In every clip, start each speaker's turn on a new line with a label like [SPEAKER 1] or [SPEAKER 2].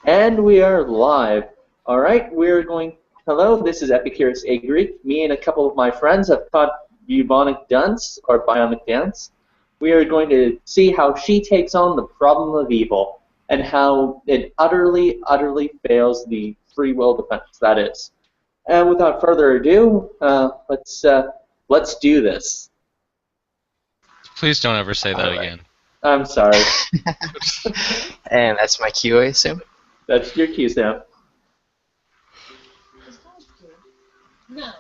[SPEAKER 1] And we are live. All right, we're going. Hello, this is Epicurus A. Greek. Me and a couple of my friends have taught Bubonic Dunce, or bionic dance. We are going to see how she takes on the problem of evil and how it utterly, utterly fails the free will defense that is. And without further ado, let's do this.
[SPEAKER 2] Please don't ever say that again.
[SPEAKER 1] I'm sorry.
[SPEAKER 3] And that's my cue, I assume?
[SPEAKER 1] That's your cue, Sam.
[SPEAKER 4] Is that good? No.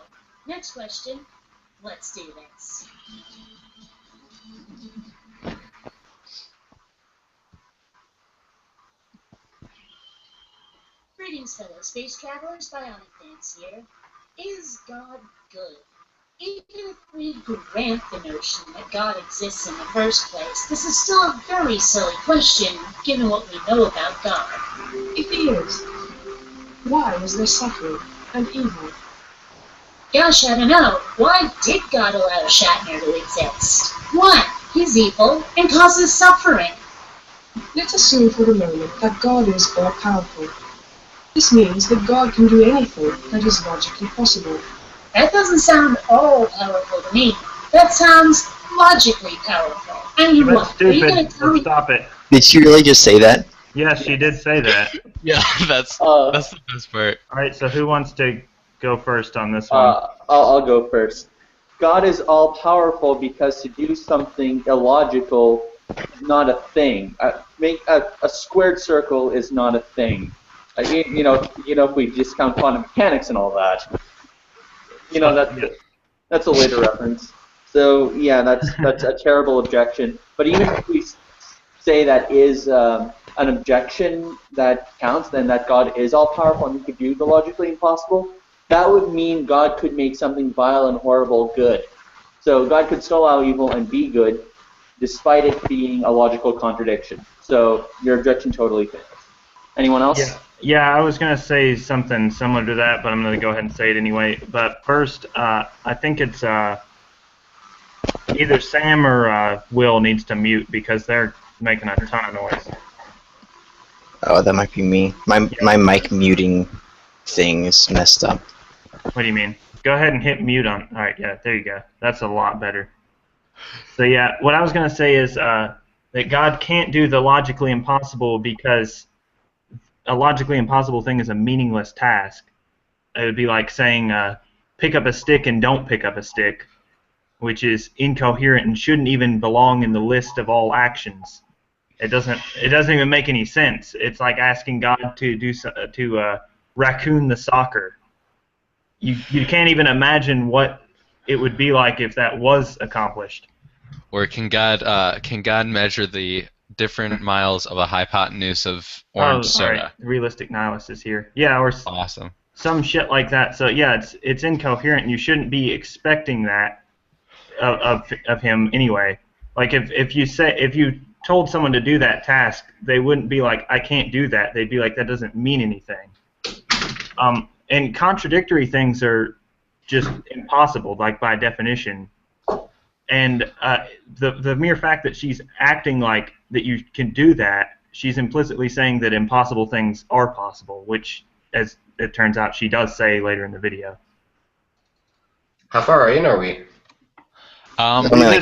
[SPEAKER 4] Next question. Let's do this. Greetings, fellow space travelers. Bionic Dunce here. Is God good? Even if we grant the notion that God exists in the first place, this is still a very silly question, given what we know about God.
[SPEAKER 5] If he is, why is there suffering and evil?
[SPEAKER 4] Gosh, I don't know. Why did God allow Shatner to exist? One, he's evil and causes suffering.
[SPEAKER 5] Let's assume for the moment that God is all-powerful. This means that God can do anything that is logically possible.
[SPEAKER 4] That doesn't sound all-powerful to me. That sounds logically powerful. I mean,
[SPEAKER 6] That's
[SPEAKER 4] what? Are you
[SPEAKER 6] stupid.
[SPEAKER 4] going to tell me?
[SPEAKER 6] Stop it.
[SPEAKER 3] Did she really just say that?
[SPEAKER 6] Yes, she did say that.
[SPEAKER 2] Yeah, that's the best part.
[SPEAKER 6] Alright, so who wants to go first on this one?
[SPEAKER 1] I'll go first. God is all-powerful because to do something illogical is not a thing. Make a squared circle is not a thing. You know, if we discount quantum mechanics and all that. You know, that's a later reference. So yeah, that's a terrible objection. But even if we say that is an objection that counts, then that God is all powerful and he could do the logically impossible, that would mean God could make something vile and horrible good. So God could still allow evil and be good, despite it being a logical contradiction. So your objection totally fails. Anyone else?
[SPEAKER 6] Yeah, I was going to say something similar to that, but I'm going to go ahead and say it anyway. But first, I think it's either Sam or Will needs to mute because they're making a ton of noise.
[SPEAKER 3] Oh, that might be me. My mic muting thing is messed up.
[SPEAKER 6] What do you mean? Go ahead and hit mute on. All right, yeah, there you go. That's a lot better. So yeah, what I was going to say is that God can't do the logically impossible because a logically impossible thing is a meaningless task. It would be like saying pick up a stick and don't pick up a stick, which is incoherent and shouldn't even belong in the list of all actions. It doesn't even make any sense. It's like asking God to raccoon the soccer. You can't even imagine what it would be like if that was accomplished.
[SPEAKER 2] Or can God measure the different miles of a hypotenuse of orange soda?
[SPEAKER 6] Right. Realistic nihilist is here. Yeah, or
[SPEAKER 2] awesome.
[SPEAKER 6] Some shit like that. So yeah, it's incoherent, and you shouldn't be expecting that of him anyway. Like if you told someone to do that task, they wouldn't be like, I can't do that. They'd be like, that doesn't mean anything. And contradictory things are just impossible, like by definition. And the mere fact that she's acting like that you can do that, she's implicitly saying that impossible things are possible, which, as it turns out, she does say later in the video.
[SPEAKER 7] How far in are we?
[SPEAKER 3] Only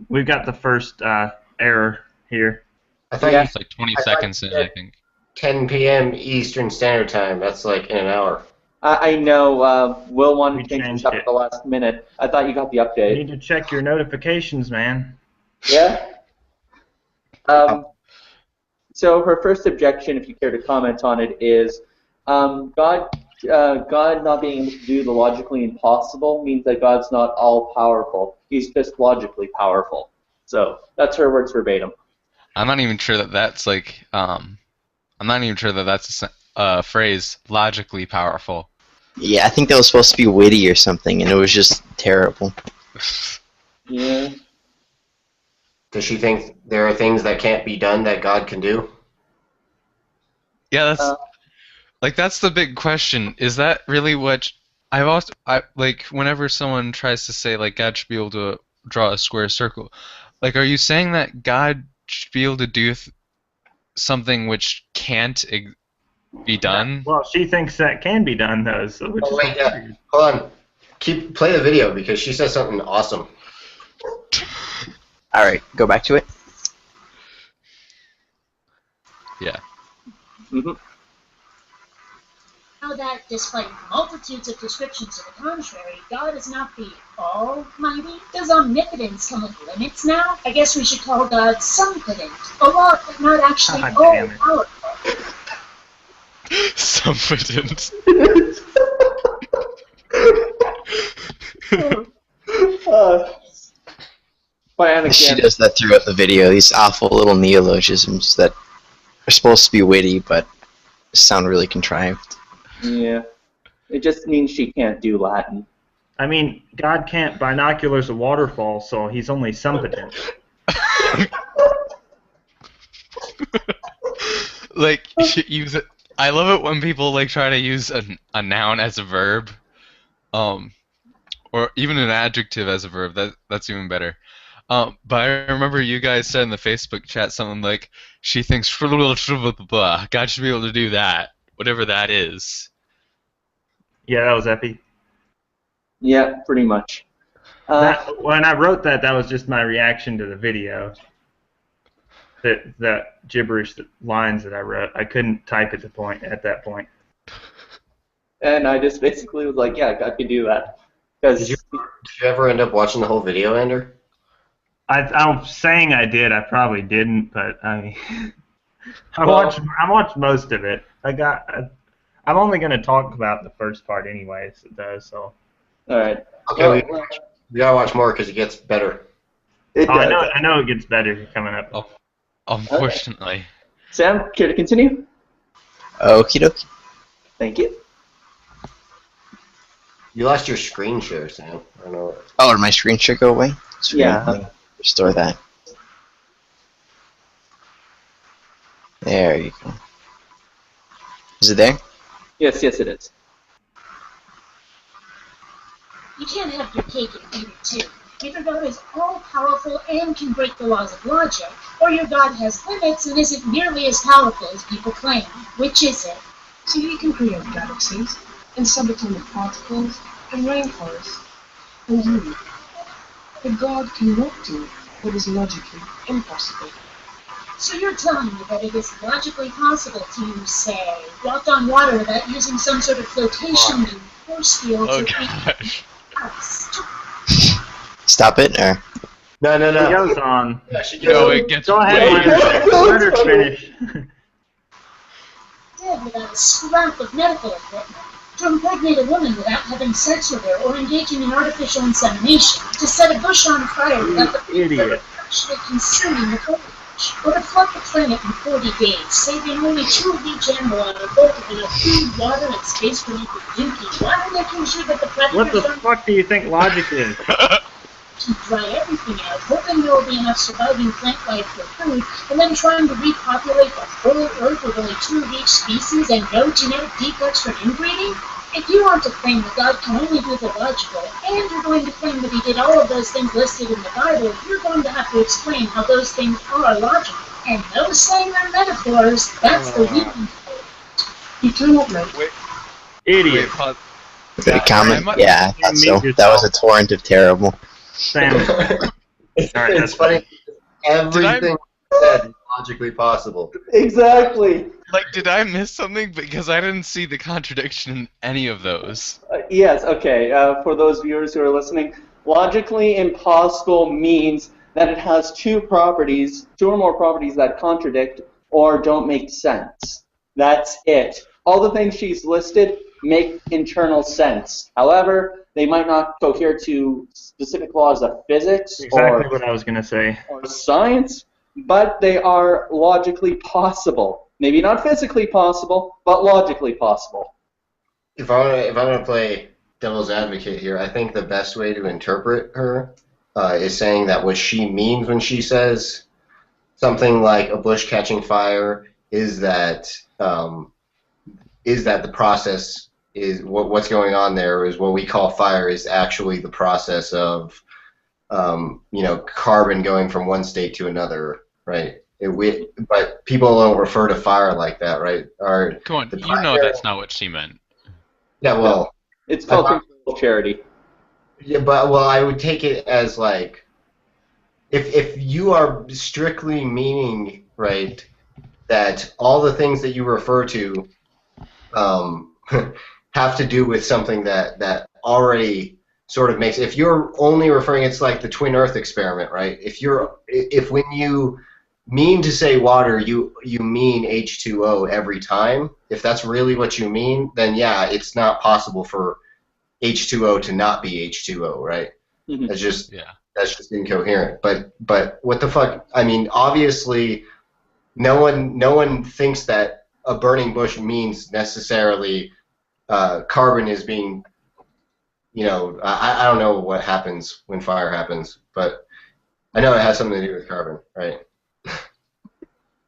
[SPEAKER 6] We've got the first error here.
[SPEAKER 7] I thought
[SPEAKER 2] It's like 20 seconds in, I think.
[SPEAKER 7] 10 p.m. Eastern Standard Time. That's like in an hour.
[SPEAKER 1] I know. Will wanted to change
[SPEAKER 6] changed
[SPEAKER 1] this up
[SPEAKER 6] it.
[SPEAKER 1] at the last minute. I thought you got the
[SPEAKER 6] You
[SPEAKER 1] update.
[SPEAKER 6] need to check your notifications, man.
[SPEAKER 1] Yeah? So her first objection, if you care to comment on it, is God not being able to do the logically impossible means that God's not all-powerful. He's just logically powerful. So that's her words verbatim.
[SPEAKER 2] I'm not even sure that that's like I'm not even sure that that's a phrase, logically powerful.
[SPEAKER 3] Yeah, I think that was supposed to be witty or something, and it was just terrible.
[SPEAKER 1] Yeah.
[SPEAKER 7] Does she think there are things that can't be done that God can do?
[SPEAKER 2] Yeah, that's the big question. Is that really what like whenever someone tries to say like God should be able to draw a square circle, like are you saying that God should be able to do something which can't be done.
[SPEAKER 6] Well, she thinks that can be done, though. So which
[SPEAKER 7] Oh,
[SPEAKER 6] is
[SPEAKER 7] wait, yeah. Hold on. Play the video because she says something awesome.
[SPEAKER 3] All right, go back to it.
[SPEAKER 2] Yeah.
[SPEAKER 1] Mm-hmm.
[SPEAKER 4] Now that, despite multitudes of descriptions to the contrary, God is not the Almighty, does omnipotence come with limits now? I guess we should call God somnipotent, a lot, but not actually
[SPEAKER 6] God
[SPEAKER 4] all
[SPEAKER 6] damn it.
[SPEAKER 4] powerful.
[SPEAKER 2] Somnipotence.
[SPEAKER 1] Bionic
[SPEAKER 3] She
[SPEAKER 1] Dunce.
[SPEAKER 3] does that throughout the video. These awful little neologisms that are supposed to be witty, but sound really contrived.
[SPEAKER 1] Yeah. It just means she can't do Latin.
[SPEAKER 6] I mean, God can't binoculars a waterfall, so he's only somnipotent.
[SPEAKER 2] Like, use it. I love it when people like try to use a noun as a verb, or even an adjective as a verb. That's even better. But I remember you guys said in the Facebook chat something like, she thinks God should be able to do that, whatever that is.
[SPEAKER 6] Yeah, that was epic.
[SPEAKER 1] Yeah, pretty much.
[SPEAKER 6] When I wrote that, that was just my reaction to the video. That gibberish lines that I wrote, I couldn't type at that point.
[SPEAKER 1] And I just basically was like, yeah, I could do that.
[SPEAKER 7] Did you ever end up watching the whole video, Ender?
[SPEAKER 6] I'm saying I did. I probably didn't, but I mean, I watched most of it. I'm only going to talk about the first part anyways, though. So.
[SPEAKER 1] All right.
[SPEAKER 7] Okay, we gotta watch more because it gets better.
[SPEAKER 6] I know it gets better coming up.
[SPEAKER 2] Oh, unfortunately.
[SPEAKER 1] Okay. Sam, care to continue?
[SPEAKER 3] Okie dokie.
[SPEAKER 1] Thank you.
[SPEAKER 7] You lost your screen share, Sam. I don't know.
[SPEAKER 3] Oh, did my screen share go away?
[SPEAKER 1] Yeah.
[SPEAKER 3] Let me restore that. There you go. Is it there?
[SPEAKER 1] Yes, it is.
[SPEAKER 4] You can't have your cake and eat it too. Either God is all-powerful and can break the laws of logic, or your God has limits and isn't nearly as powerful as people claim. Which is it?
[SPEAKER 5] So you can create galaxies, and subatomic particles, and rainforests, and you. But God cannot do what is logically impossible.
[SPEAKER 4] So you're telling me that it is logically possible to, say, walk on water without using some sort of flotation force field
[SPEAKER 2] Oh
[SPEAKER 4] to
[SPEAKER 2] gosh.
[SPEAKER 3] Stop it, or
[SPEAKER 7] No.
[SPEAKER 6] It goes on.
[SPEAKER 7] Yeah, she
[SPEAKER 2] No, it gets
[SPEAKER 6] Go ahead, let her finish.
[SPEAKER 4] Dead without a scrap of medical equipment. To impregnate a woman without having sex with her or engaging in artificial insemination. To set a bush on fire without the
[SPEAKER 6] Idiot.
[SPEAKER 4] actually consuming the foliage. Or to flood the planet in 40 days, saving only 2 of each animal on a boat with enough food, water, and space for equal dookie, while making sure that the predators
[SPEAKER 6] What the
[SPEAKER 4] don't
[SPEAKER 6] fuck do you think logic is?
[SPEAKER 4] to dry everything out, hoping there will be enough surviving plant life for food, and then trying to repopulate the whole Earth with only 2 of each species and no genetic defects from inbreeding? If you want to claim that God can only do the logical, and you're going to claim that he did all of those things listed in the Bible, you're going to have to explain how those things are logical. And no saying they're metaphors, that's the reason.
[SPEAKER 5] You cannot make
[SPEAKER 6] Idiot.
[SPEAKER 2] Wait, pause.
[SPEAKER 3] the comment?
[SPEAKER 2] I-
[SPEAKER 3] Yeah, I thought so.
[SPEAKER 6] Mute
[SPEAKER 3] That was a torrent of terrible.
[SPEAKER 6] Sam. Alright,
[SPEAKER 7] It's
[SPEAKER 6] that's
[SPEAKER 7] funny. Everything said is logically possible.
[SPEAKER 1] Exactly.
[SPEAKER 2] Like, did I miss something? Because I didn't see the contradiction in any of those.
[SPEAKER 1] Yes, okay. For those viewers who are listening, logically impossible means that it has 2 or more properties that contradict or don't make sense. That's it. All the things she's listed make internal sense. However, they might not cohere to specific laws of physics
[SPEAKER 6] exactly what I was going to say.
[SPEAKER 1] or science, but they are logically possible. Maybe not physically possible, but logically possible.
[SPEAKER 7] If I'm gonna play devil's advocate here, I think the best way to interpret her is saying that what she means when she says something like a bush catching fire is that the process is what's going on there is what we call fire is actually the process of carbon going from one state to another, right? But people don't refer to fire like that, right? Or
[SPEAKER 2] Come on,
[SPEAKER 7] the
[SPEAKER 2] you know
[SPEAKER 7] primary-
[SPEAKER 2] that's not what she meant.
[SPEAKER 7] Yeah, well,
[SPEAKER 1] It's called
[SPEAKER 7] I-
[SPEAKER 1] control charity.
[SPEAKER 7] yeah, but well, I would take it as like if you are strictly meaning right that all the things that you refer to have to do with something that already sort of makes. If you're only referring, it's like the twin Earth experiment, right? If when you mean to say water, you mean H2O every time. If that's really what you mean, then yeah, it's not possible for H2O to not be H2O, right?
[SPEAKER 1] Mhm.
[SPEAKER 7] That's just
[SPEAKER 2] Yeah.
[SPEAKER 7] that's just incoherent. But what the fuck? I mean, obviously, no one thinks that a burning bush means necessarily carbon is being. I don't know what happens when fire happens, but I know it has something to do with carbon, right?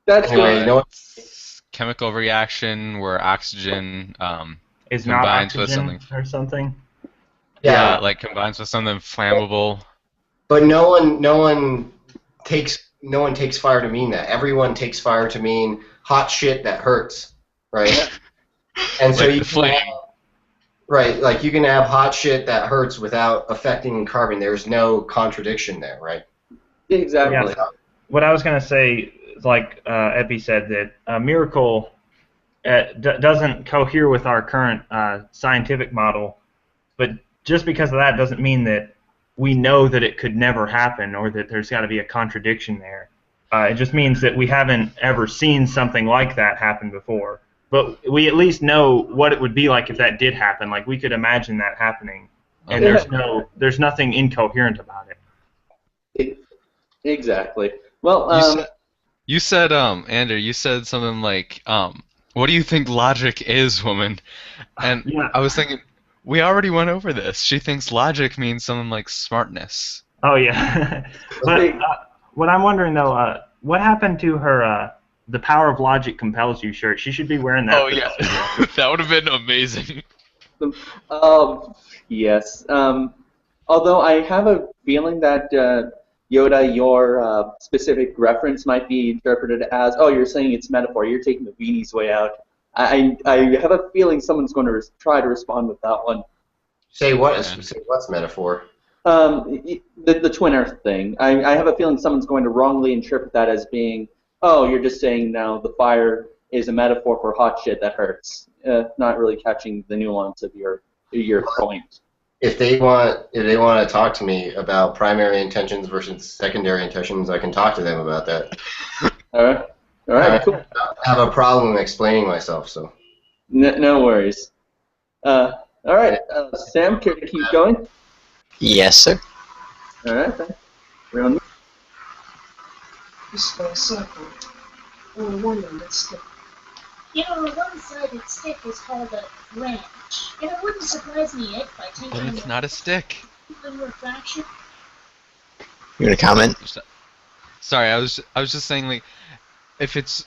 [SPEAKER 1] That's
[SPEAKER 7] Anyway,
[SPEAKER 1] good.
[SPEAKER 7] no one-
[SPEAKER 2] It's chemical reaction where oxygen
[SPEAKER 6] Is not
[SPEAKER 2] combines with
[SPEAKER 6] oxygen
[SPEAKER 2] something.
[SPEAKER 6] or something.
[SPEAKER 2] Yeah, like combines with something flammable.
[SPEAKER 7] But no one takes fire to mean that. Everyone takes fire to mean hot shit that hurts, right? And so
[SPEAKER 2] Like
[SPEAKER 7] you
[SPEAKER 2] the
[SPEAKER 7] can
[SPEAKER 2] flame.
[SPEAKER 7] right, like you can have hot shit that hurts without affecting carbon. There's no contradiction there, right?
[SPEAKER 1] Exactly.
[SPEAKER 6] Yeah. What I was going to say, like Epi said, that a miracle doesn't cohere with our current scientific model, but just because of that doesn't mean that we know that it could never happen or that there's got to be a contradiction there. It just means that we haven't ever seen something like that happen before. But we at least know what it would be like if that did happen. Like we could imagine that happening, and there's nothing incoherent about it.
[SPEAKER 1] Exactly. Well,
[SPEAKER 2] You said, Andrew, you said something like, what do you think logic is, woman? And
[SPEAKER 6] Yeah.
[SPEAKER 2] I was thinking, we already went over this. She thinks logic means something like smartness.
[SPEAKER 6] Oh yeah. But what I'm wondering though, what happened to her "The Power of Logic Compels You" shirt? She should be wearing that.
[SPEAKER 2] Oh yeah, that would have been amazing.
[SPEAKER 1] yes. Although I have a feeling that Yoda, your specific reference might be interpreted as, oh, you're saying it's metaphor. You're taking the beanie's way out. I have a feeling someone's going to try to respond with that one.
[SPEAKER 7] Say what's metaphor?
[SPEAKER 1] The twin Earth thing. I have a feeling someone's going to wrongly interpret that as being, oh, you're just saying now the fire is a metaphor for hot shit that hurts. Not really catching the nuance of your point.
[SPEAKER 7] If they want to talk to me about primary intentions versus secondary intentions, I can talk to them about that.
[SPEAKER 1] All right, cool.
[SPEAKER 7] I have a problem explaining myself, so.
[SPEAKER 1] No worries. All right, Sam, care to keep going?
[SPEAKER 3] Yes, sir.
[SPEAKER 1] All right, then. We're on.
[SPEAKER 5] This circle, or a one-ended stick.
[SPEAKER 4] You know, a one-sided stick is called a branch, and it wouldn't surprise me if by
[SPEAKER 2] But
[SPEAKER 4] taking
[SPEAKER 2] it's not a stick.
[SPEAKER 4] refraction.
[SPEAKER 3] You gonna comment?
[SPEAKER 2] Sorry, I was just saying, like, if it's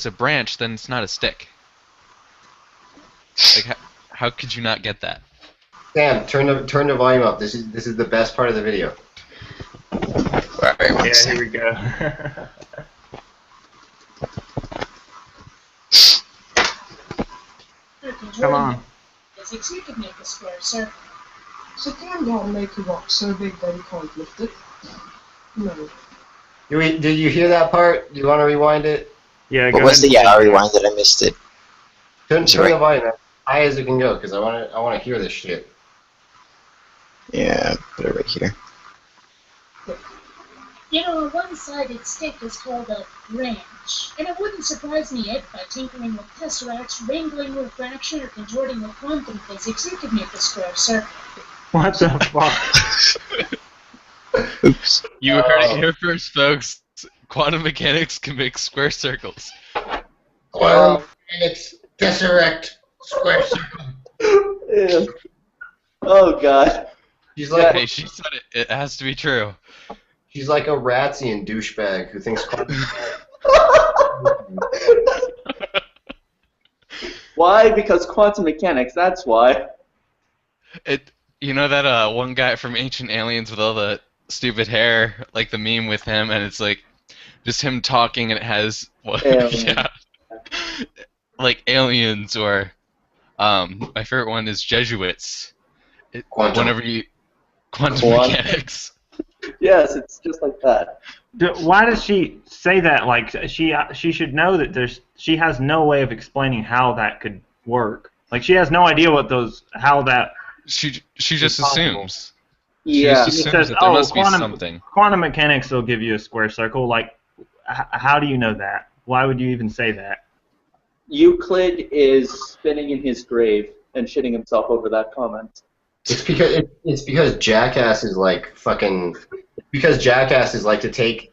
[SPEAKER 2] a branch, then it's not a stick. Like, how could you not get that?
[SPEAKER 7] Sam, turn the volume up. This is the best part of the video.
[SPEAKER 3] Alright, one
[SPEAKER 6] Yeah,
[SPEAKER 3] second.
[SPEAKER 6] here we go. Come on.
[SPEAKER 4] Physics, you could make a square circle.
[SPEAKER 5] So can God make a rock so big that he can't lift it? No.
[SPEAKER 7] Did you hear that part? Do you want to rewind it?
[SPEAKER 6] Yeah,
[SPEAKER 3] What
[SPEAKER 6] go
[SPEAKER 3] was
[SPEAKER 6] ahead.
[SPEAKER 3] the I rewind it? I missed it.
[SPEAKER 7] Turn
[SPEAKER 3] Sorry.
[SPEAKER 7] the volume as high as it can go, because I want to hear this shit.
[SPEAKER 3] Yeah, put it right here.
[SPEAKER 4] You know, a one-sided stick is called a branch, and it wouldn't surprise me if, by tinkering with tesseracts, wrangling refraction, or contorting with quantum physics, you could make a square circle.
[SPEAKER 6] What the fuck?
[SPEAKER 3] Oops.
[SPEAKER 2] You heard it here first, folks. Quantum mechanics can make square circles.
[SPEAKER 7] Well, it's tesseract square circle.
[SPEAKER 1] Yeah. Oh God.
[SPEAKER 7] She's like
[SPEAKER 2] Hey, she said it. It has to be true.
[SPEAKER 7] she's like a Ratzian douchebag who thinks quantum.
[SPEAKER 1] Why? Because quantum mechanics. That's why.
[SPEAKER 2] You know that one guy from Ancient Aliens with all the stupid hair, like the meme with him, and it's like, just him talking, and it has
[SPEAKER 1] Aliens.
[SPEAKER 2] yeah, like aliens or my favorite one is Jesuits.
[SPEAKER 7] Quantum.
[SPEAKER 2] Whenever you quantum
[SPEAKER 1] Quantum.
[SPEAKER 2] mechanics.
[SPEAKER 1] Yes, it's just like that.
[SPEAKER 6] Why does she say that? Like she should know that she has no way of explaining how that could work. Like she has no idea how that.
[SPEAKER 2] She just
[SPEAKER 6] possible.
[SPEAKER 2] assumes. She
[SPEAKER 1] Yeah.
[SPEAKER 2] just
[SPEAKER 6] It
[SPEAKER 2] assumes
[SPEAKER 6] says,
[SPEAKER 2] that there
[SPEAKER 6] "Oh,
[SPEAKER 2] must be something.
[SPEAKER 6] quantum mechanics will give you a square circle." Like, how do you know that? Why would you even say that?
[SPEAKER 1] Euclid is spinning in his grave and shitting himself over that comment.
[SPEAKER 7] It's because jackasses like fucking. Because jackasses like to take.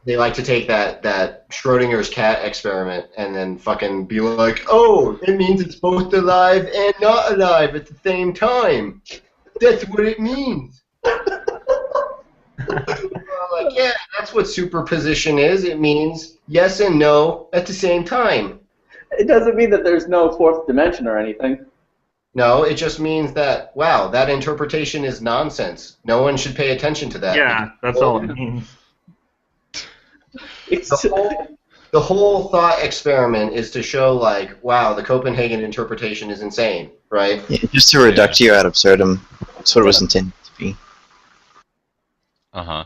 [SPEAKER 7] They like to take that Schrodinger's cat experiment and then fucking be like, oh, it means it's both alive and not alive at the same time. That's what it means. Like, yeah, that's what superposition is. It means yes and no at the same time.
[SPEAKER 1] It doesn't mean that there's no fourth dimension or anything.
[SPEAKER 7] No, it just means that, wow, that interpretation is nonsense. No one should pay attention to that.
[SPEAKER 6] Yeah, that's all it means.
[SPEAKER 1] It's
[SPEAKER 7] The whole thought experiment is to show, like, wow, the Copenhagen interpretation is insane, right?
[SPEAKER 3] Yeah, just a reductio ad absurdum. That's what it was intended to be.
[SPEAKER 2] Uh-huh.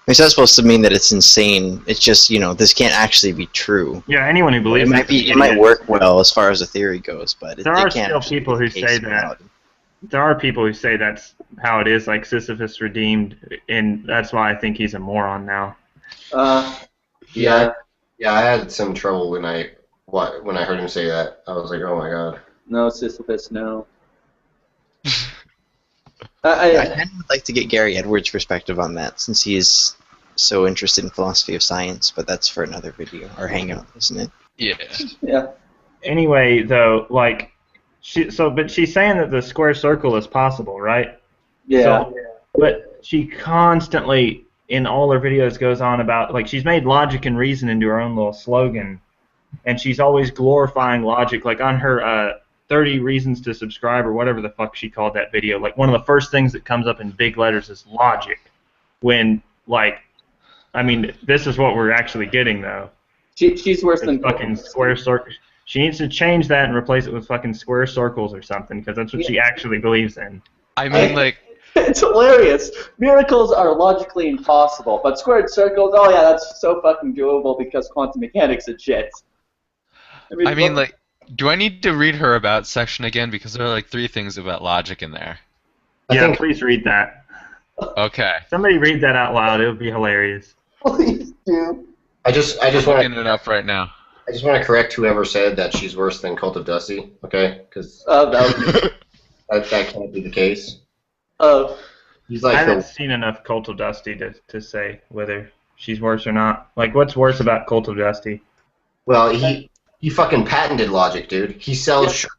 [SPEAKER 3] It's not supposed to mean that it's insane. It's just, this can't actually be true.
[SPEAKER 6] Yeah, anyone who believes
[SPEAKER 3] It might work well as far as the theory goes, but
[SPEAKER 6] There
[SPEAKER 3] it
[SPEAKER 6] are
[SPEAKER 3] can't
[SPEAKER 6] still
[SPEAKER 3] actually
[SPEAKER 6] people
[SPEAKER 3] be
[SPEAKER 6] who
[SPEAKER 3] the case
[SPEAKER 6] say
[SPEAKER 3] in
[SPEAKER 6] that.
[SPEAKER 3] reality.
[SPEAKER 6] There are people who say that's how it is, like Sisyphus redeemed, and that's why I think he's a moron now.
[SPEAKER 7] Yeah, I had some trouble when I heard him say that. I was like, oh my god.
[SPEAKER 1] No, Sisyphus, no.
[SPEAKER 3] I kind of would like to get Gary Edwards' perspective on that, since he is so interested in philosophy of science, but that's for another video, or hangout, isn't it?
[SPEAKER 2] Yeah.
[SPEAKER 1] Yeah.
[SPEAKER 6] Anyway, though, like, but she's saying that the square circle is possible, right?
[SPEAKER 1] Yeah.
[SPEAKER 6] So, but she constantly, in all her videos, goes on about, like, she's made logic and reason into her own little slogan, and she's always glorifying logic. Like, on her 30 reasons to subscribe, or whatever the fuck she called that video, like, one of the first things that comes up in big letters is logic. When, like, I mean, this is what we're actually getting, though.
[SPEAKER 1] She's worse
[SPEAKER 6] It's
[SPEAKER 1] than
[SPEAKER 6] fucking square circles. She needs to change that and replace it with fucking square circles or something, because that's what she actually believes in.
[SPEAKER 2] I mean, like,
[SPEAKER 1] It's hilarious. Miracles are logically impossible, but squared circles, oh yeah, that's so fucking doable because quantum mechanics and shit.
[SPEAKER 2] I mean, like, do I need to read her about section again? Because there are like 3 things about logic in there.
[SPEAKER 6] Yeah, please read that.
[SPEAKER 2] Okay.
[SPEAKER 6] Somebody read that out loud. It would be hilarious.
[SPEAKER 1] Please do.
[SPEAKER 7] I just
[SPEAKER 2] I'm
[SPEAKER 7] want
[SPEAKER 2] looking it up right now.
[SPEAKER 7] I just want to correct whoever said that she's worse than Cult of Dusty, okay? Because
[SPEAKER 1] That
[SPEAKER 7] that can't be the case.
[SPEAKER 1] was,
[SPEAKER 7] He's
[SPEAKER 6] I
[SPEAKER 7] like
[SPEAKER 6] haven't seen enough Cult of Dusty to say whether she's worse or not. Like, what's worse about Cult of Dusty?
[SPEAKER 7] well, he fucking patented logic, dude. He sells shirts.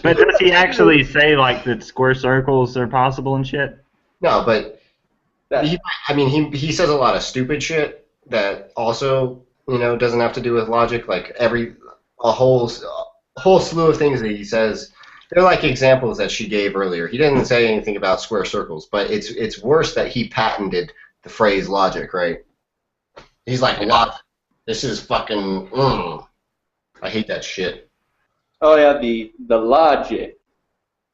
[SPEAKER 6] But does he actually say, like, that square circles are possible and shit?
[SPEAKER 7] No, but he says a lot of stupid shit that also, doesn't have to do with logic. Like a whole slew of things that he says. They're like examples that she gave earlier. He didn't say anything about square circles, but it's worse that he patented the phrase logic, right? He's like, logic. This is fucking. I hate that shit.
[SPEAKER 1] oh yeah, the logic.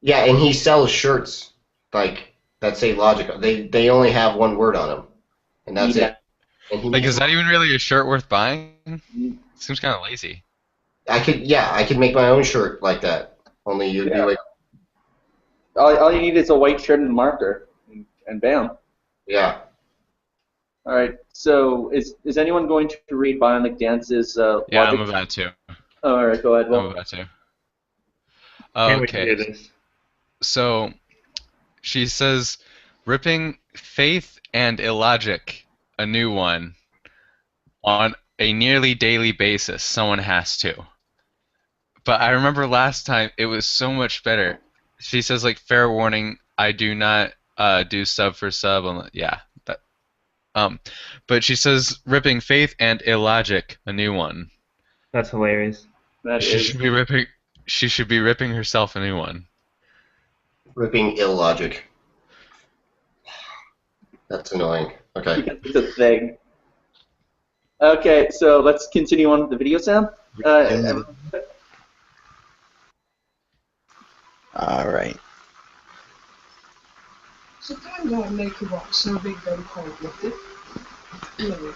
[SPEAKER 7] Yeah, and he sells shirts like that say logic. They only have one word on them, and that's it. And he
[SPEAKER 2] Like, is that even really a shirt worth buying? Seems kind of lazy.
[SPEAKER 7] I could make my own shirt like that. Only you'd be like,
[SPEAKER 1] All you need is a white shirt and a marker, and bam.
[SPEAKER 7] yeah.
[SPEAKER 1] All right. So is anyone going to read Bionic Dance's
[SPEAKER 2] Yeah,
[SPEAKER 1] logic?
[SPEAKER 2] I'm about to.
[SPEAKER 1] Oh, all right, go ahead.
[SPEAKER 2] I'm
[SPEAKER 1] Well,
[SPEAKER 2] about to.
[SPEAKER 6] Can't wait to
[SPEAKER 2] Okay.
[SPEAKER 6] hear this.
[SPEAKER 2] So, she says, ripping faith and illogic, a new one, on a nearly daily basis. Someone has to. But I remember last time it was so much better. She says, like, fair warning, I do not do sub for sub. Yeah. But she says, ripping faith and illogic, a new one.
[SPEAKER 6] That's hilarious.
[SPEAKER 1] that
[SPEAKER 2] She
[SPEAKER 1] is.
[SPEAKER 2] should be ripping herself a new one.
[SPEAKER 7] Ripping illogic. That's annoying. Okay.
[SPEAKER 1] Because it's a thing. Okay, so let's continue on with the video, Sam.
[SPEAKER 3] All right.
[SPEAKER 5] So can God make a rock so big that we can't lift it? No.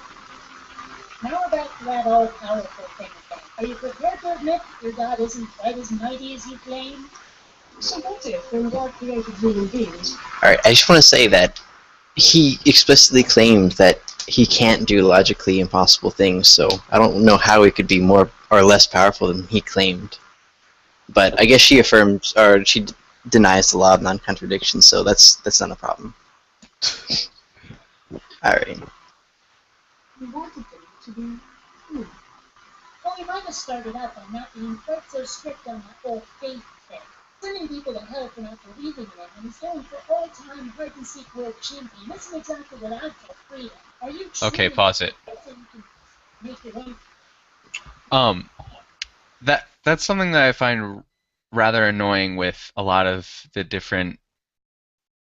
[SPEAKER 4] Now about that all-powerful thing again. Are you prepared to admit that your God isn't quite as mighty as you claim?
[SPEAKER 5] So what if, when God created human beings,
[SPEAKER 3] All right. I just want to say that he explicitly claimed that he can't do logically impossible things. So I don't know how he could be more or less powerful than he claimed. But I guess she affirms, or she denies the law of non-contradiction. So that's not a problem. All right.
[SPEAKER 5] we wanted them to be human?
[SPEAKER 4] Well, we might have started out by not being quite so strict on that whole faith thing. Sending people to hell for not believing in him, and he's going for all-time hide-and-seek world champion. This is exactly what I'd call freedom. Are you
[SPEAKER 2] Okay,
[SPEAKER 4] truly
[SPEAKER 2] pause it.
[SPEAKER 4] so you can make your own?
[SPEAKER 2] That's something that I find rather annoying with a lot of the different,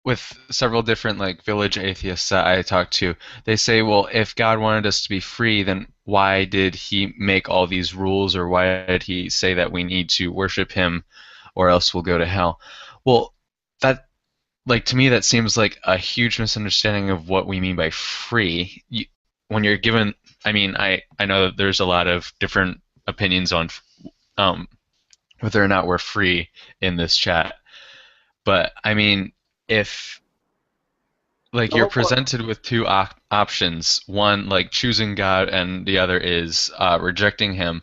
[SPEAKER 2] with several different like village atheists that I talk to. They say, well, if God wanted us to be free, then why did he make all these rules, or why did he say that we need to worship him or else we'll go to hell? Well, that, like, to me that seems like a huge misunderstanding of what we mean by free. When you're given, I mean, I know that there's a lot of different opinions on whether or not we're free in this chat, but I mean, if like
[SPEAKER 1] The
[SPEAKER 2] you're
[SPEAKER 1] whole point-
[SPEAKER 2] presented with two options, one like choosing God and the other is rejecting him,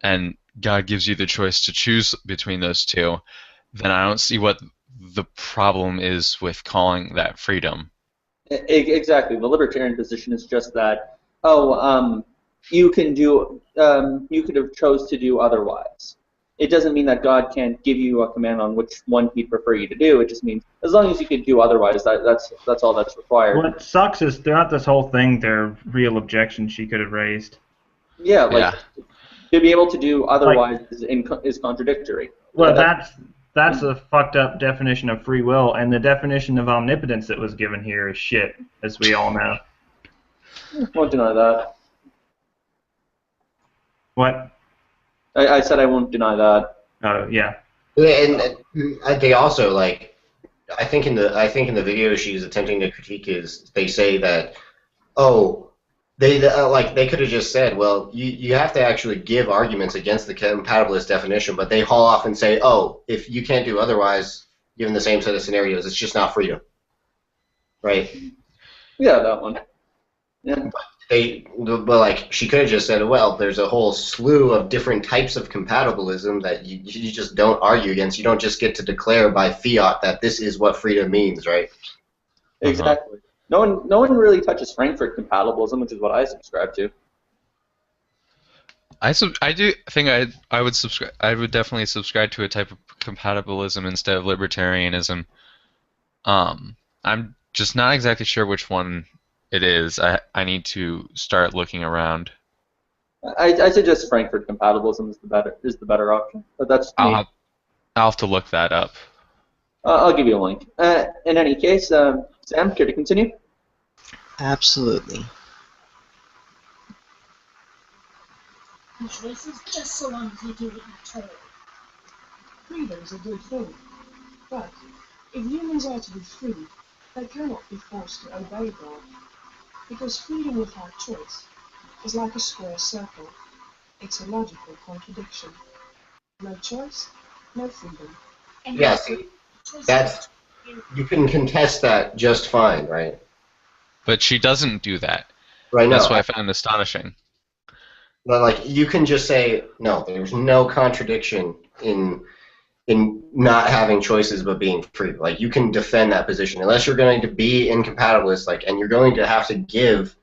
[SPEAKER 2] and God gives you the choice to choose between those two, then I don't see what the problem is with calling that freedom.
[SPEAKER 1] Exactly. The libertarian position is just that, you could have chose to do otherwise. It doesn't mean that God can't give you a command on which one he'd prefer you to do. It just means as long as you could do otherwise, that's all that's required.
[SPEAKER 6] What sucks is throughout this whole thing, there are real objections she could have raised.
[SPEAKER 1] Yeah, like
[SPEAKER 2] Yeah.
[SPEAKER 1] to be able to do otherwise is contradictory.
[SPEAKER 6] Well, that's a fucked up definition of free will, and the definition of omnipotence that was given here is shit, as we all know.
[SPEAKER 1] Won't deny that.
[SPEAKER 6] What?
[SPEAKER 1] I said I won't deny that.
[SPEAKER 6] Oh, yeah.
[SPEAKER 7] And they also like, I think in the video she's attempting to critique is they say that, oh, they could have just said, well, you have to actually give arguments against the compatibilist definition, but they haul off and say, oh, if you can't do otherwise, given the same set of scenarios, it's just not freedom, right?
[SPEAKER 1] Yeah, that one. Yeah.
[SPEAKER 7] But like she could have just said, well, there's a whole slew of different types of compatibilism that you just don't argue against. You don't just get to declare by fiat that this is what freedom means, right?
[SPEAKER 1] Exactly. No one really touches Frankfurt compatibilism, which is what I subscribe to.
[SPEAKER 2] I do think I would subscribe. I would definitely subscribe to a type of compatibilism instead of libertarianism. I'm just not exactly sure which one it is. I need to start looking around.
[SPEAKER 1] I suggest Frankfurt compatibilism is the better option, but that's me.
[SPEAKER 2] I'll have to look that up.
[SPEAKER 1] I'll give you a link. In any case, Sam, care to continue?
[SPEAKER 3] Absolutely.
[SPEAKER 4] Your choices just so long as you do what you're told.
[SPEAKER 5] Freedom's a good thing. But if humans are to be free, they cannot be forced to obey God. Because freedom without choice is like a square circle. It's a logical contradiction. No choice, no freedom.
[SPEAKER 4] And
[SPEAKER 7] Yeah,
[SPEAKER 4] your
[SPEAKER 7] see,
[SPEAKER 4] choices
[SPEAKER 7] that's you can contest that just fine, right?
[SPEAKER 2] But she doesn't do that.
[SPEAKER 7] Right now,
[SPEAKER 2] That's what I found astonishing.
[SPEAKER 7] but like you can just say no. There's no contradiction in not having choices but being free. Like you can defend that position unless you're going to be incompatibilist, like, and you're going to have to give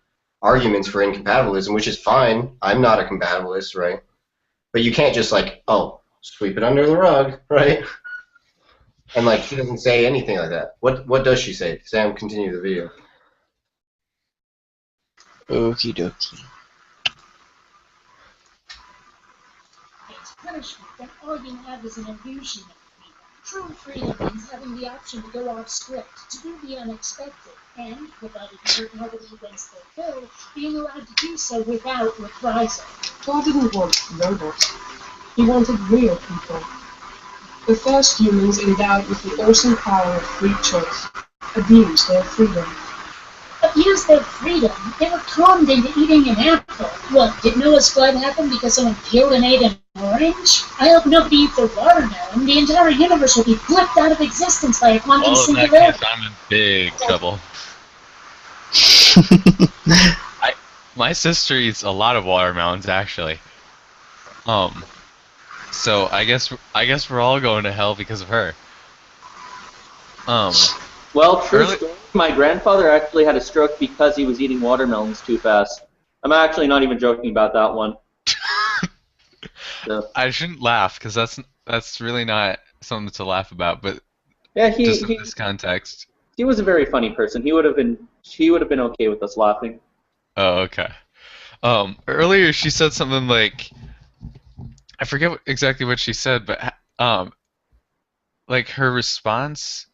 [SPEAKER 7] arguments for incompatibilism, which is fine. I'm not a compatibilist, right? But you can't just like, oh, sweep it under the rug, right? And like she doesn't say anything like that. What does she say? Sam, continue the video.
[SPEAKER 3] Okie dokie.
[SPEAKER 4] It's punishment, then all you have is an illusion of freedom. True freedom means having the option to go off script, to do the unexpected, and, without it hurting nobody against their will, being allowed to do so without reprisal.
[SPEAKER 5] God didn't want robots. He wanted real people. The first humans endowed with the awesome power of free choice abused their freedom.
[SPEAKER 4] Abused their freedom? They were conned into eating an apple. What, did Noah's flood happen because someone peeled and ate an orange? I hope nobody eats a watermelon. The entire universe will be flipped out of existence by a quantum
[SPEAKER 2] Well, in that
[SPEAKER 4] singularity.
[SPEAKER 2] case, I'm in big trouble. My sister eats a lot of watermelons, actually. So I guess we're all going to hell because of her.
[SPEAKER 1] Well, true
[SPEAKER 2] Early-
[SPEAKER 1] story. My grandfather actually had a stroke because he was eating watermelons too fast. I'm actually not even joking about that one. So,
[SPEAKER 2] I shouldn't laugh because that's really not something to laugh about. But
[SPEAKER 1] yeah,
[SPEAKER 2] just in this context.
[SPEAKER 1] he was a very funny person. He would have been okay with us laughing.
[SPEAKER 2] Oh, okay. Earlier she said something like, I forget exactly what she said, but like her response,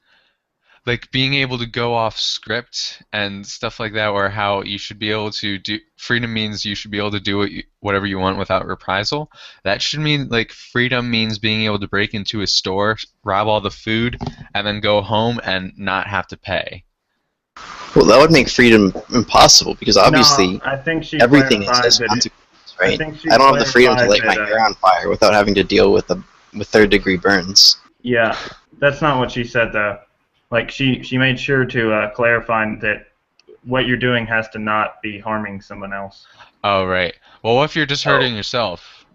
[SPEAKER 2] like being able to go off script and stuff like that, or how you should be able to do freedom means you should be able to do whatever you want without reprisal. That should mean like freedom means being able to break into a store, rob all the food, and then go home and not have to pay.
[SPEAKER 3] Well, that would make freedom impossible because obviously
[SPEAKER 6] No, I think she
[SPEAKER 3] everything
[SPEAKER 6] clarified
[SPEAKER 3] has
[SPEAKER 6] that
[SPEAKER 3] consequences, right?
[SPEAKER 6] think she
[SPEAKER 3] I don't have the freedom to light my
[SPEAKER 6] clarified
[SPEAKER 3] hair on fire without having to deal with third-degree burns.
[SPEAKER 6] Yeah, that's not what she said though. Like she made sure to clarify that what you're doing has to not be harming someone else.
[SPEAKER 2] Oh, right. Well, what if you're just hurting yourself?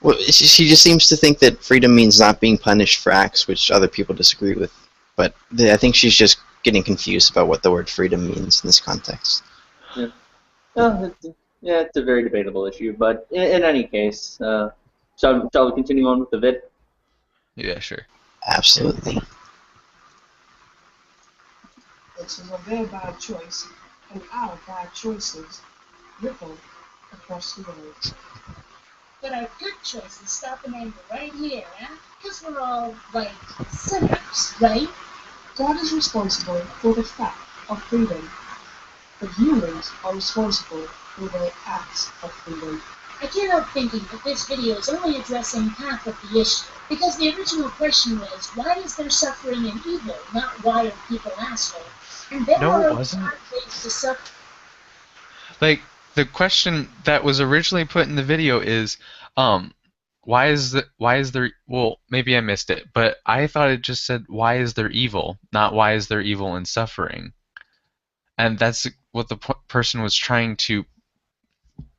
[SPEAKER 3] Well, she just seems to think that freedom means not being punished for acts which other people disagree with. But I think she's just getting confused about what the word freedom means in this context.
[SPEAKER 1] Yeah, it's a very debatable issue. But in any case, shall we continue on with the vid?
[SPEAKER 2] Yeah, sure.
[SPEAKER 3] Absolutely.
[SPEAKER 5] It's of their bad choice and our bad choices ripple across the world.
[SPEAKER 4] But our good choices stop and end right here, huh? Because we're all, like, sinners, right?
[SPEAKER 5] God is responsible for the fact of freedom, but humans are responsible for their acts of freedom.
[SPEAKER 4] I can't help thinking that this video is only addressing half of the issue, because the original question was, why is there suffering and evil, not why are people assholes? And there
[SPEAKER 2] No,
[SPEAKER 4] are
[SPEAKER 2] it wasn't.
[SPEAKER 4] ways to suffer.
[SPEAKER 2] Like, the question that was originally put in the video is, why is there, well, maybe I missed it, but I thought it just said, why is there evil, not why is there evil and suffering? And that's what the person was trying to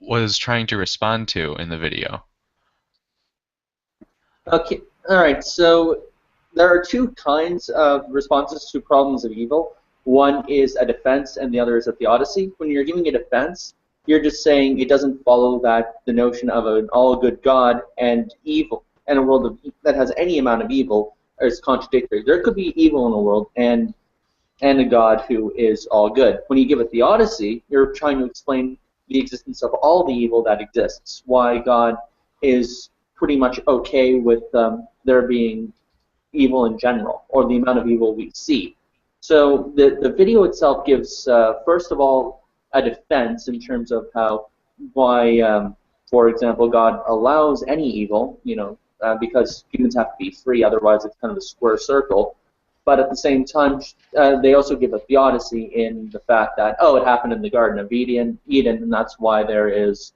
[SPEAKER 2] respond to in the video.
[SPEAKER 1] Okay, all right. So there are two kinds of responses to problems of evil. One is a defense, and the other is a theodicy. When you're giving a defense, you're just saying it doesn't follow that the notion of an all-good God and evil, and a world that has any amount of evil is contradictory. There could be evil in a world and a God who is all good. When you give a theodicy, you're trying to explain the existence of all the evil that exists, why God is pretty much okay with there being evil in general, or the amount of evil we see. So the video itself gives, first of all, a defense in terms of why, for example, God allows any evil, because humans have to be free, otherwise it's kind of a square circle. But at the same time, they also give a theodicy in the fact that, it happened in the Garden of Eden, and that's why there is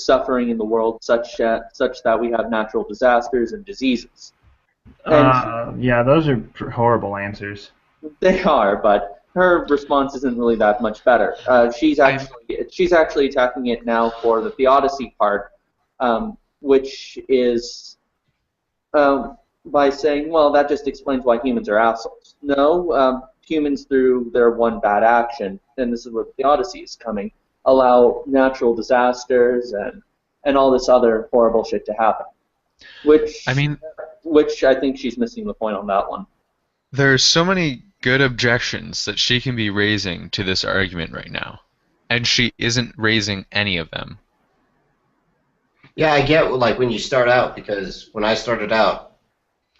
[SPEAKER 1] suffering in the world, such that we have natural disasters and diseases. And
[SPEAKER 6] Yeah, those are horrible answers.
[SPEAKER 1] they are, but her response isn't really that much better. She's actually attacking it now for the theodicy part, which is by saying, well, that just explains why humans are assholes. No, humans, through their one bad action, and this is where the theodicy is coming, allow natural disasters and all this other horrible shit to happen. Which I think she's missing the point on that one.
[SPEAKER 2] There's so many good objections that she can be raising to this argument right now, and she isn't raising any of them.
[SPEAKER 7] Yeah, I get like when you start out, because when I started out,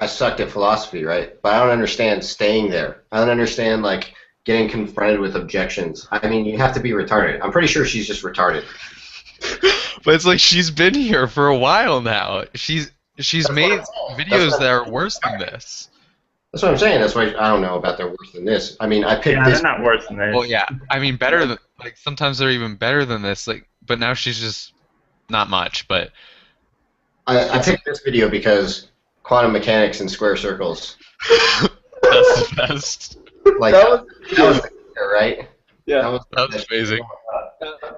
[SPEAKER 7] I sucked at philosophy, right? But I don't understand staying there. I don't understand like getting confronted with objections. I mean, you have to be retarded. I'm pretty sure she's just retarded.
[SPEAKER 2] But it's like she's been here for a while now. She's
[SPEAKER 7] That's what
[SPEAKER 2] made
[SPEAKER 7] I'm saying.
[SPEAKER 2] videos that are worse than this.
[SPEAKER 7] That's what I'm saying. That's why I don't know about they're worse than this. I mean, I picked
[SPEAKER 6] Yeah,
[SPEAKER 7] this.
[SPEAKER 6] they're not worse than this.
[SPEAKER 2] Well, yeah. I mean, better than like sometimes they're even better than this. Like, but now she's just not much. But
[SPEAKER 7] I picked this video because quantum mechanics and square circles.
[SPEAKER 2] that's the best.
[SPEAKER 7] Like
[SPEAKER 1] That was-
[SPEAKER 7] that was the kicker, right?
[SPEAKER 1] Yeah.
[SPEAKER 2] That was amazing.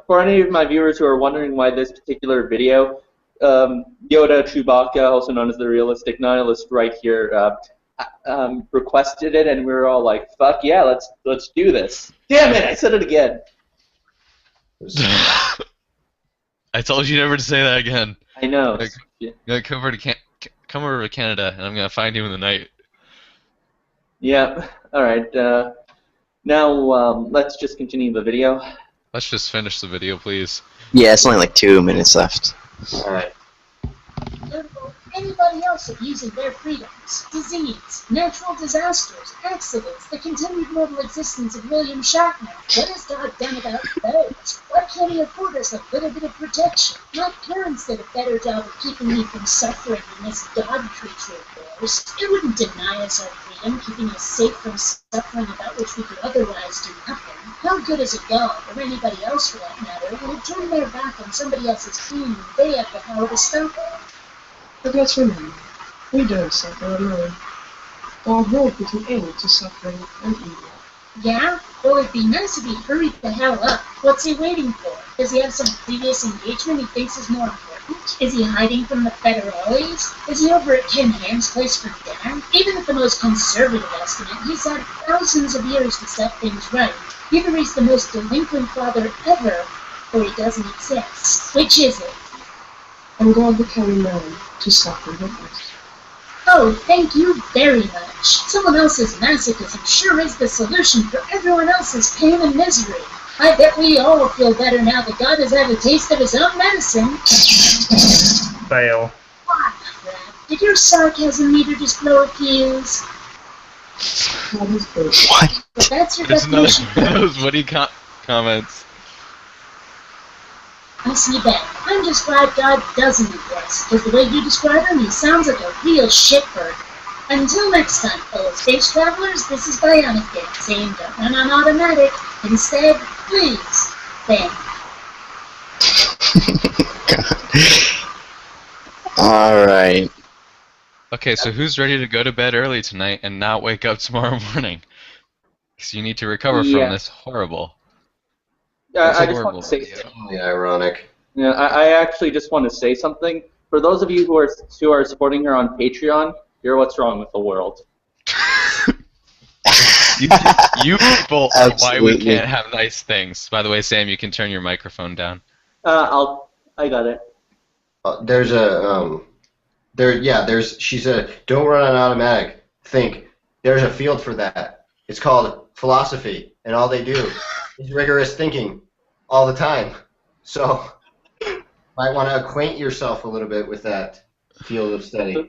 [SPEAKER 1] For any of my viewers who are wondering why this particular video, Yoda Chewbacca, also known as the realistic nihilist, right here, requested it, and we were all like, "Fuck yeah, let's do this!" Damn it, I said it again.
[SPEAKER 2] I told you never to say that again.
[SPEAKER 1] I know.
[SPEAKER 2] Like, I'm gonna come over to Canada, and I'm gonna find you in the night.
[SPEAKER 1] Yeah. All right. Now let's just continue the video.
[SPEAKER 2] Let's just finish the video, please.
[SPEAKER 3] Yeah, it's only like 2 minutes left.
[SPEAKER 7] All right.
[SPEAKER 4] Anybody else abusing their freedoms, disease, natural disasters, accidents, the continued mortal existence of William Shatner. What has God done about those? Why can't he afford us a little bit of protection? My parents did a better job of keeping me from suffering than this God creature of theirs. It wouldn't deny us our freedom, keeping us safe from suffering about which we could otherwise do nothing. How good is a God, or anybody else for that matter, who would turn their back on somebody else's freedom when they have the power to stop it?
[SPEAKER 5] But let's remember, we don't suffer alone. God will put an end to suffering and evil.
[SPEAKER 4] Yeah? Well, it'd be nice if he hurried the hell up. What's he waiting for? Does he have some previous engagement he thinks is more important? Is he hiding from the federales? Is he over at Ken Ham's place for dinner? Even at the most conservative estimate, he's had thousands of years to set things right. Either he's the most delinquent father ever, or he doesn't exist. Which is it?
[SPEAKER 5] And God became man to suffer with us.
[SPEAKER 4] Oh, thank you very much. Someone else's masochism sure is the solution for everyone else's pain and misery. I bet we all will feel better now that God has had a taste of his own medicine.
[SPEAKER 6] Fail.
[SPEAKER 4] Ah, crap. Did your sarcasm meter just blow a fuse?
[SPEAKER 5] God is good.
[SPEAKER 3] What?
[SPEAKER 4] But that's your
[SPEAKER 2] There's another
[SPEAKER 4] definition.
[SPEAKER 2] one of those witty comments.
[SPEAKER 4] I see that. I'm just glad God doesn't exist, because the way you describe him, he sounds like a real shitbird. Until next time, fellow space travelers, this is Bionic Dance saying don't run on automatic. Instead, please, think.
[SPEAKER 3] Alright.
[SPEAKER 2] Okay, so who's ready to go to bed early tonight and not wake up tomorrow morning? Because you need to recover
[SPEAKER 1] Yeah.
[SPEAKER 2] from this horrible.
[SPEAKER 1] I
[SPEAKER 2] It's
[SPEAKER 1] just want
[SPEAKER 2] horrible
[SPEAKER 1] to say,
[SPEAKER 2] video.
[SPEAKER 7] Totally ironic.
[SPEAKER 1] yeah, I actually just want to say something. For those of you who are supporting her on Patreon, you're what's wrong with the world.
[SPEAKER 2] You people are why we
[SPEAKER 3] Absolutely.
[SPEAKER 2] can't have nice things. By the way, Sam, you can turn your microphone down.
[SPEAKER 1] I got it.
[SPEAKER 7] There's a she said, don't run on automatic. Think, there's a field for that. It's called philosophy, and all they do is rigorous thinking all the time. So, might want to acquaint yourself a little bit with that field of study.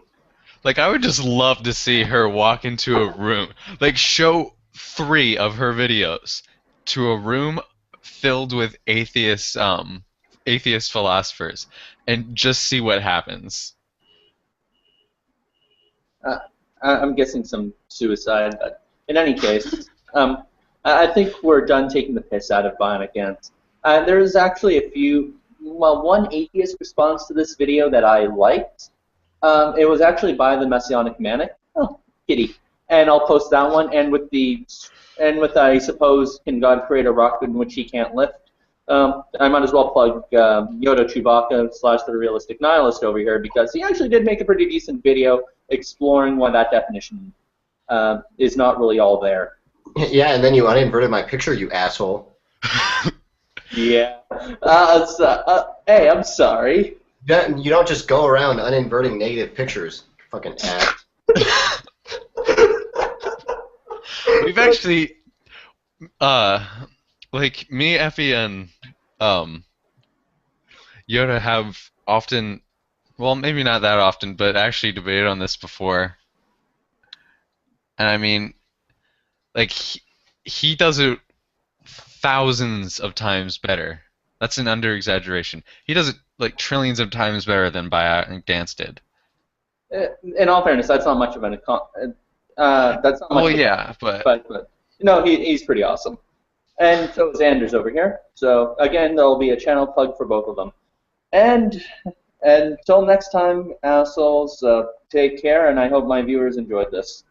[SPEAKER 2] Like, I would just love to see her walk into a room, like, show 3 of her videos to a room filled with atheist philosophers, and just see what happens.
[SPEAKER 1] I'm guessing some suicide, but in any case, I think we're done taking the piss out of Bionic Dunce. There's actually one atheist response to this video that I liked. It was actually by the Messianic Manic. Oh, kitty. And I'll post that one. And with I suppose, can God create a rock in which he can't lift? I might as well plug Yoda Chewbacca / the realistic nihilist over here, because he actually did make a pretty decent video exploring why that definition is not really all there.
[SPEAKER 7] Yeah, and then you uninverted my picture, you asshole.
[SPEAKER 1] Yeah. Hey, I'm sorry.
[SPEAKER 7] You don't just go around uninverting negative pictures, fucking ass.
[SPEAKER 2] We've actually, like, me, Effie, and Yoda have often, well, maybe not that often, but actually debated on this before. And I mean, like he does it thousands of times better. That's an under exaggeration. He does it like trillions of times better than Bionic Dance did.
[SPEAKER 1] In all fairness, that's not much of that's not much.
[SPEAKER 2] Well, yeah, but
[SPEAKER 1] but no, he's pretty awesome. And so is Anders over here. So again, there'll be a channel plug for both of them. And until next time, assholes, take care, and I hope my viewers enjoyed this.